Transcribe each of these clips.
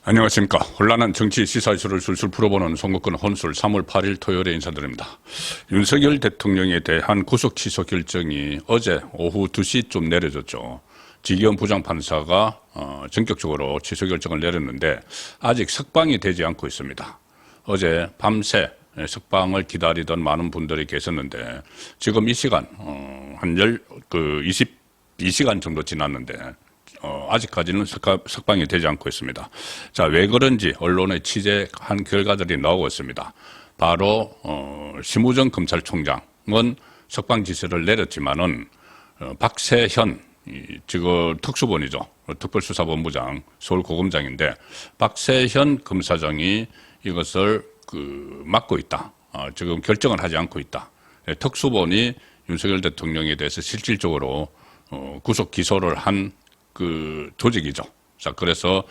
안녕하십니까. 혼란한 정치 시사 이슈를 술술 풀어보는 송국근 혼술 3월 8일 토요일에 인사드립니다. 윤석열 대통령에 대한 구속 취소 결정이 어제 오후 2시쯤 내려졌죠. 지기현 부장판사가 전격적으로 취소 결정을 내렸는데 아직 석방이 되지 않고 있습니다. 어제 밤새 석방을 기다리던 많은 분들이 계셨는데 지금 이 시간 한 22시간 정도 지났는데 아직까지는 석방이 되지 않고 있습니다. 자, 왜 그런지 언론에 취재한 결과들이 나오고 있습니다. 바로 심우정 검찰총장은 석방 지시를 내렸지만은 박세현 지금 특수본이죠. 특별수사본부장, 서울고검장인데 박세현 검사장이 이것을 막고 있다. 지금 결정을 하지 않고 있다. 특수본이 윤석열 대통령에 대해서 실질적으로 구속 기소를 한 조직이죠. 자, 그래서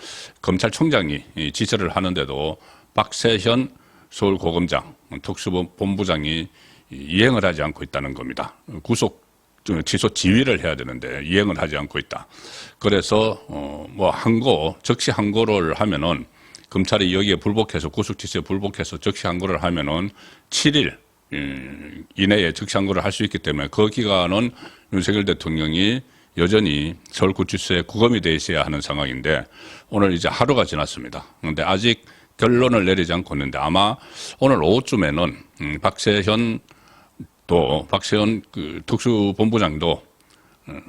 검찰총장이 지시를 하는데도 박세현 서울고검장, 특수본부장이 이행을 하지 않고 있다는 겁니다. 구속 취소 지휘를 해야 되는데 이행을 하지 않고 있다. 그래서 적시 항고를 하면은 검찰이 여기에 불복해서 구속 취소에 불복해서 적시 항고를 하면은 7일 이내에 적시 항고를 할 수 있기 때문에 그 기간은 윤석열 대통령이 여전히 서울구치소에 구금이 돼 있어야 하는 상황인데 오늘 이제 하루가 지났습니다. 그런데 아직 결론을 내리지 않고 있는데 아마 오늘 오후쯤에는 박세현 특수본부장도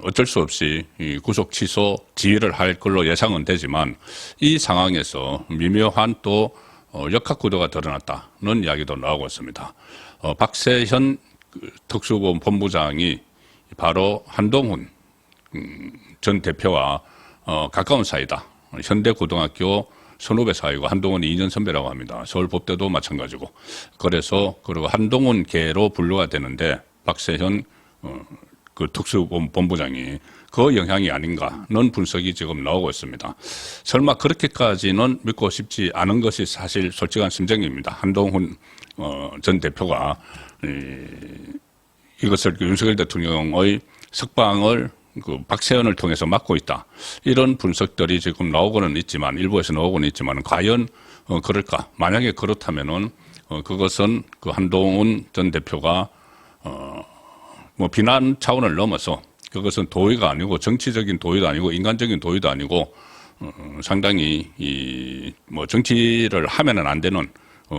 어쩔 수 없이 구속 취소 지휘를 할 걸로 예상은 되지만 이 상황에서 미묘한 또 역학구도가 드러났다는 이야기도 나오고 있습니다. 박세현 특수본부장이 바로 한동훈 전 대표와 가까운 사이다. 현대고등학교 선후배 사이고 한동훈이 2년 선배라고 합니다. 서울법대도 마찬가지고. 그래서 그리고 한동훈계로 분류가 되는데 박세현 특수본부장이 그 영향이 아닌가는 분석이 지금 나오고 있습니다. 설마 그렇게까지는 믿고 싶지 않은 것이 사실 솔직한 심정입니다. 한동훈 전 대표가 이것을 윤석열 대통령의 석방을 박세현을 통해서 막고 있다. 이런 분석들이 지금 나오고는 있지만 일부에서 나오고는 있지만 과연 그럴까? 만약에 그렇다면은 그것은 한동훈 전 대표가 비난 차원을 넘어서 그것은 도의가 아니고 정치적인 도의도 아니고 인간적인 도의도 아니고 상당히 정치를 하면은 안 되는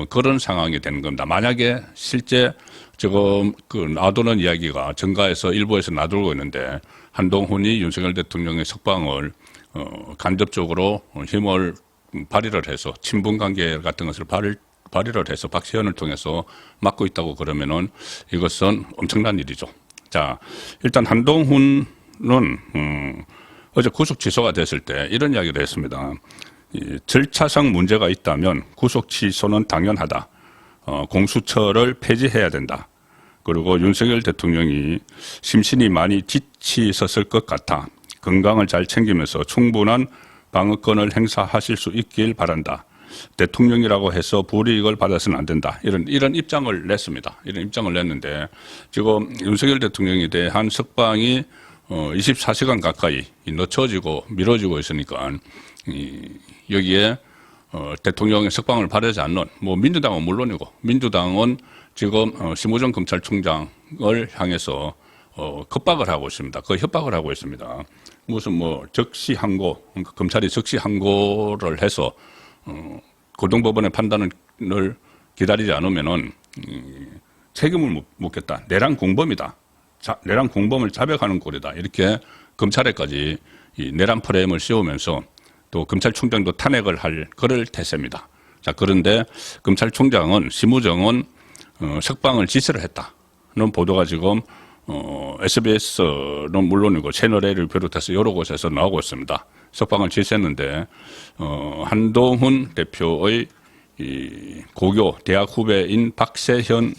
그런 상황이 되는 겁니다. 만약에 실제 지금 놔두는 이야기가 정가에서 일부에서 놔두고 있는데 한동훈이 윤석열 대통령의 석방을 간접적으로 힘을 발휘를 해서 친분 관계 같은 것을 발휘를 해서 박세현을 통해서 막고 있다고 그러면은 이것은 엄청난 일이죠. 자, 일단 한동훈은 어제 구속 취소가 됐을 때 이런 이야기를 했습니다. 절차상 문제가 있다면 구속 취소는 당연하다. 공수처를 폐지해야 된다. 그리고 윤석열 대통령이 심신이 많이 지치셨을 것 같아 건강을 잘 챙기면서 충분한 방어권을 행사하실 수 있길 바란다. 대통령이라고 해서 불이익을 받아서는 안 된다. 이런 입장을 냈습니다. 이런 입장을 냈는데 지금 윤석열 대통령에 대한 석방이 24시간 가까이 늦춰지고 미뤄지고 있으니까 여기에 대통령의 석방을 바라지 않는 민주당은 물론이고 민주당은 지금 심우정 검찰총장을 향해서 협박을 하고 있습니다. 그 협박을 하고 있습니다. 무슨 적시 항고, 검찰이 적시 항고를 해서 고등법원의 판단을 기다리지 않으면은 책임을 묻겠다. 내란 공범이다. 내란 공범을 자백하는 꼴이다. 이렇게 검찰에까지 이 내란 프레임을 씌우면서 또 검찰총장도 탄핵을 할 그럴 태세입니다. 자, 그런데 검찰총장은 심우정은 석방을 지시를 했다는 보도가 지금 SBS는 물론이고 채널A를 비롯해서 여러 곳에서 나오고 있습니다. 석방을 지시했는데 한동훈 대표의 고교 대학 후배인 박세현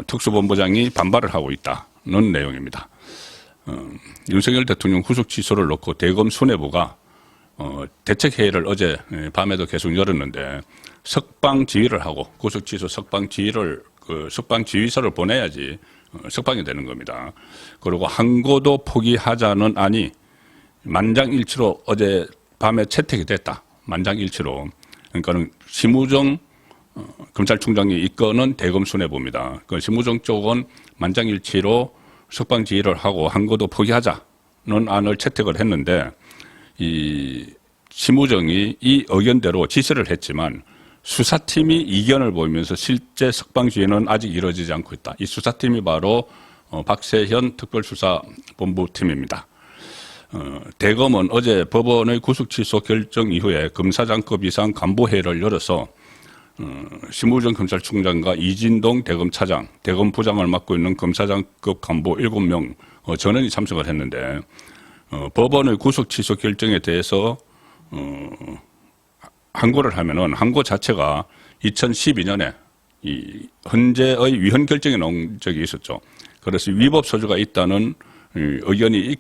특수본부장이 반발을 하고 있다는 내용입니다. 윤석열 대통령 구속 취소를 놓고 대검 수뇌부가 대책회의를 어제 밤에도 계속 열었는데 석방 지휘를 하고 구속 취소 석방 지휘를 석방 지휘서를 보내야지 석방이 되는 겁니다. 그리고 항고도 포기하자는 안이 만장일치로 어제 밤에 채택이 됐다. 만장일치로. 그러니까는 심우정 검찰총장이 이끄는 대검 수뇌부입니다. 그 심우정 쪽은 만장일치로 석방 지휘를 하고 한 것도 포기하자는 안을 채택을 했는데 이 심우정이 이 의견대로 지시를 했지만 수사팀이 이견을 보이면서 실제 석방 지휘는 아직 이루어지지 않고 있다. 이 수사팀이 바로 박세현 특별수사본부팀입니다. 대검은 어제 법원의 구속 취소 결정 이후에 검사장급 이상 간부회의를 열어서 심우정 검찰총장과 이진동 대검차장, 대검부장을 맡고 있는 검사장급 간부 7명 전원이 참석을 했는데 법원의 구속 취소 결정에 대해서 항고를 하면은 항고 자체가 2012년에 이 헌재의 위헌 결정이 나온 적이 있었죠. 그래서 위법 소지가 있다는 의견이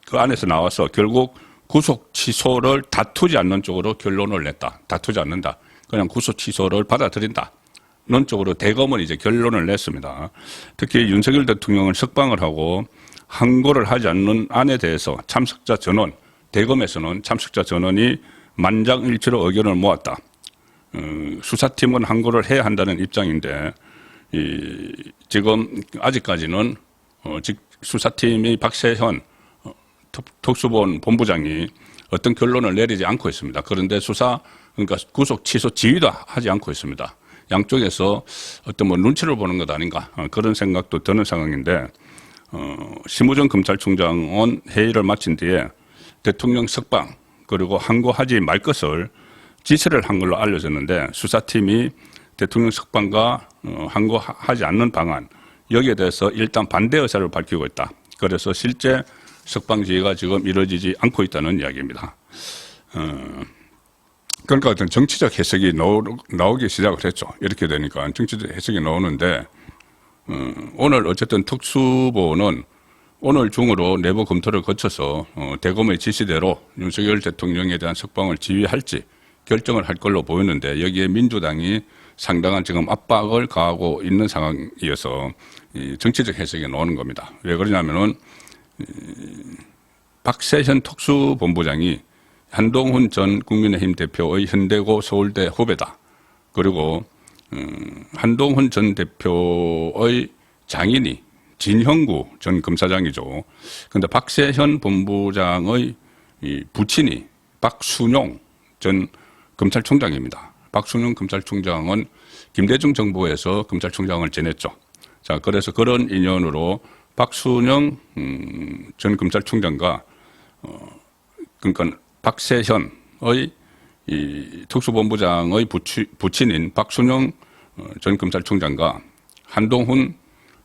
그 안에서 나와서 결국 구속 취소를 다투지 않는 쪽으로 결론을 냈다. 다투지 않는다. 그냥 구속 취소를 받아들인다는 쪽으로 대검은 이제 결론을 냈습니다. 특히 윤석열 대통령은 석방을 하고 항고를 하지 않는 안에 대해서 참석자 전원, 대검에서는 참석자 전원이 만장일치로 의견을 모았다. 수사팀은 항고를 해야 한다는 입장인데 지금 아직까지는 수사팀이 박세현 특수본 본부장이 어떤 결론을 내리지 않고 있습니다. 그런데 그러니까 구속 취소 지휘도 하지 않고 있습니다. 양쪽에서 어떤 눈치를 보는 것 아닌가 그런 생각도 드는 상황인데 심우정 검찰총장은 회의를 마친 뒤에 대통령 석방 그리고 항고하지 말 것을 지시를 한 걸로 알려졌는데 수사팀이 대통령 석방과 항고하지 않는 방안 여기에 대해서 일단 반대 의사를 밝히고 있다. 그래서 실제 석방 지휘가 지금 이루어지지 않고 있다는 이야기입니다. 그러니까 어떤 정치적 해석이 나오기 시작을 했죠. 이렇게 되니까 정치적 해석이 나오는데 오늘 어쨌든 특수본은 오늘 중으로 내부 검토를 거쳐서 대검의 지시대로 윤석열 대통령에 대한 석방을 지휘할지 결정을 할 걸로 보이는데 여기에 민주당이 상당한 지금 압박을 가하고 있는 상황이어서 정치적 해석이 나오는 겁니다. 왜 그러냐면은 박세현 특수본부장이 한동훈 전 국민의힘 대표의 현대고 서울대 후배다. 그리고 한동훈 전 대표의 장인이 진형구 전 검사장이죠. 그런데 박세현 본부장의 부친이 박순용 전 검찰총장입니다. 박순용 검찰총장은 김대중 정부에서 검찰총장을 지냈죠. 자, 그래서 그런 인연으로 박순영 전 검찰총장과 그러니까 박세현의 이 특수본부장의 부친인 박순영 전 검찰총장과 한동훈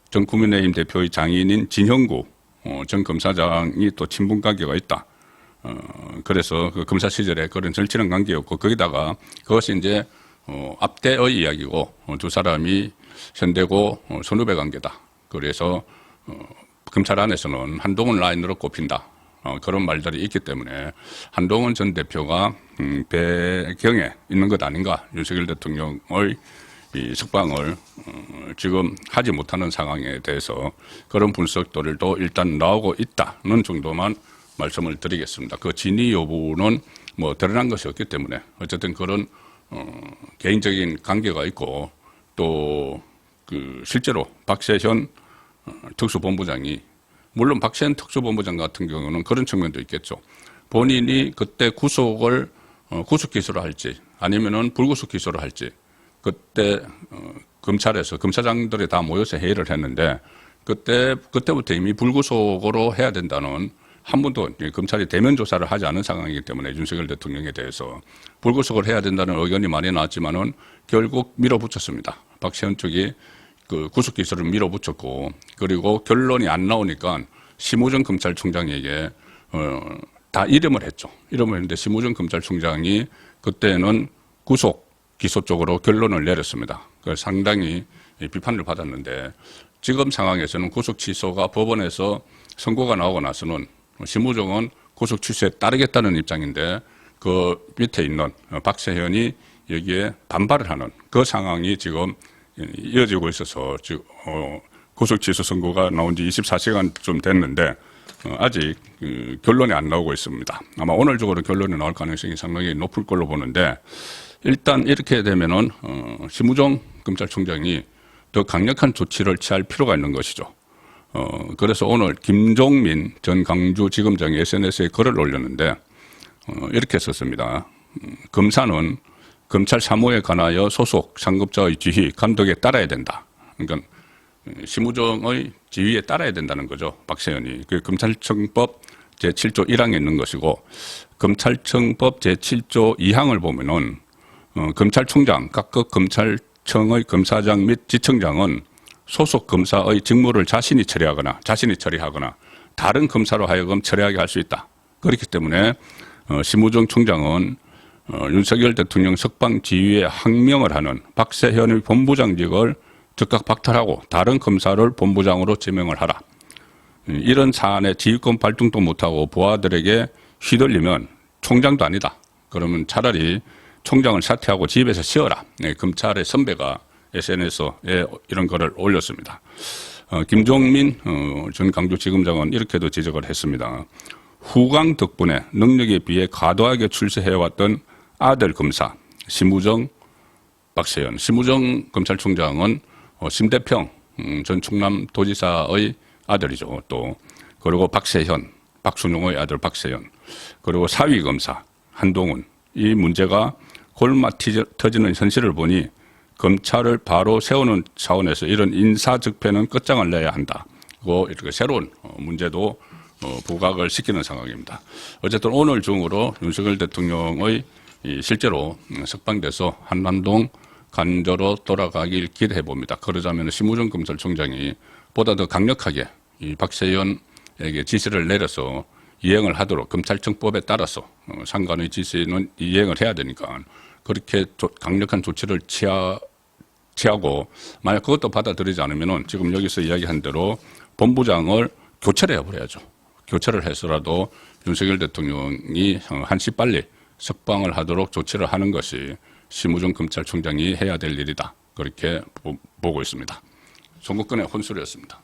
전 국민의힘 대표의 장인인 진형구 전 검사장이 또 친분 관계가 있다. 그래서 그 검사 시절에 그런 절친한 관계였고 거기다가 그것이 이제 앞대의 이야기고 두 사람이 현대고 선후배 관계다. 그래서 검찰 안에서는 한동훈 라인으로 꼽힌다. 그런 말들이 있기 때문에 한동훈 전 대표가 배경에 있는 것 아닌가. 윤석열 대통령의 이 석방을 지금 하지 못하는 상황에 대해서 그런 분석들도 일단 나오고 있다는 정도만 말씀을 드리겠습니다. 그 진위 여부는 뭐 드러난 것이 없기 때문에 어쨌든 그런 개인적인 관계가 있고 또 그 실제로 박세현 특수본부장이 물론 박세현 특수본부장 같은 경우는 그런 측면도 있겠죠. 본인이 그때 구속 기소를 할지 아니면은 불구속 기소를 할지 그때 검찰에서 검사장들이 다 모여서 회의를 했는데 그때부터 이미 불구속으로 해야 된다는 한 번도 검찰이 대면 조사를 하지 않은 상황이기 때문에 윤석열 대통령에 대해서 불구속을 해야 된다는 의견이 많이 나왔지만은 결국 밀어붙였습니다. 박세현 쪽이 그 구속 기소를 밀어붙였고 그리고 결론이 안 나오니까 심우정 검찰총장에게 다 이름을 했죠. 이름을 했는데 심우정 검찰총장이 그때는 구속 기소 쪽으로 결론을 내렸습니다. 그래서 상당히 비판을 받았는데 지금 상황에서는 구속 취소가 법원에서 선고가 나오고 나서는 심우정은 구속 취소에 따르겠다는 입장인데 그 밑에 있는 박세현이 여기에 반발을 하는 그 상황이 지금 이어지고 있어서 구속 취소 선고가 나온 지 24시간 좀 됐는데 아직 결론이 안 나오고 있습니다. 아마 오늘 중으로 결론이 나올 가능성이 상당히 높을 걸로 보는데 일단 이렇게 되면은 심우정 검찰총장이 더 강력한 조치를 취할 필요가 있는 것이죠. 그래서 오늘 김종민 전 강주지검장이 SNS에 글을 올렸는데 이렇게 썼습니다. 검사는 검찰 사무에 관하여 소속 상급자의 지휘, 감독에 따라야 된다. 그러니까 심우정의 지휘에 따라야 된다는 거죠. 박세현이. 그 검찰청법 제7조 1항에 있는 것이고 검찰청법 제7조 2항을 보면은 검찰총장, 각급 검찰청의 검사장 및 지청장은 소속 검사의 직무를 자신이 처리하거나 다른 검사로 하여금 처리하게 할 수 있다. 그렇기 때문에 심우정 총장은 윤석열 대통령 석방 지휘에 항명을 하는 박세현의 본부장직을 즉각 박탈하고 다른 검사를 본부장으로 지명을 하라. 이런 사안에 지휘권 발동도 못하고 부하들에게 휘둘리면 총장도 아니다. 그러면 차라리 총장을 사퇴하고 집에서 쉬어라. 네, 검찰의 선배가 SNS에 이런 글을 올렸습니다. 김종민 전 강주지검장은 이렇게도 지적을 했습니다. 후광 덕분에 능력에 비해 과도하게 출세해왔던 아들 검사 심우정, 박세현. 심우정 검찰총장은 심대평 전 충남도지사의 아들이죠. 또 그리고 박세현, 박순용의 아들 박세현. 그리고 사위검사 한동훈. 이 문제가 골마 터지는 현실을 보니 검찰을 바로 세우는 차원에서 이런 인사적폐는 끝장을 내야 한다. 그리고 이렇게 새로운 문제도 부각을 시키는 상황입니다. 어쨌든 오늘 중으로 윤석열 대통령의 실제로 석방돼서 한남동 간저로 돌아가길 기대해 봅니다. 그러자면 심우정 검찰총장이 보다 더 강력하게 이 박세현에게 지시를 내려서 이행을 하도록 검찰청법에 따라서 상관의 지시는 이행을 해야 되니까 그렇게 강력한 조치를 취하고 만약 그것도 받아들이지 않으면은 지금 여기서 이야기한 대로 본부장을 교체를 해버려야죠. 교체를 해서라도 윤석열 대통령이 한시 빨리 석방을 하도록 조치를 하는 것이 심우정 검찰총장이 해야 될 일이다. 그렇게 보고 있습니다. 송국근의 혼술이었습니다.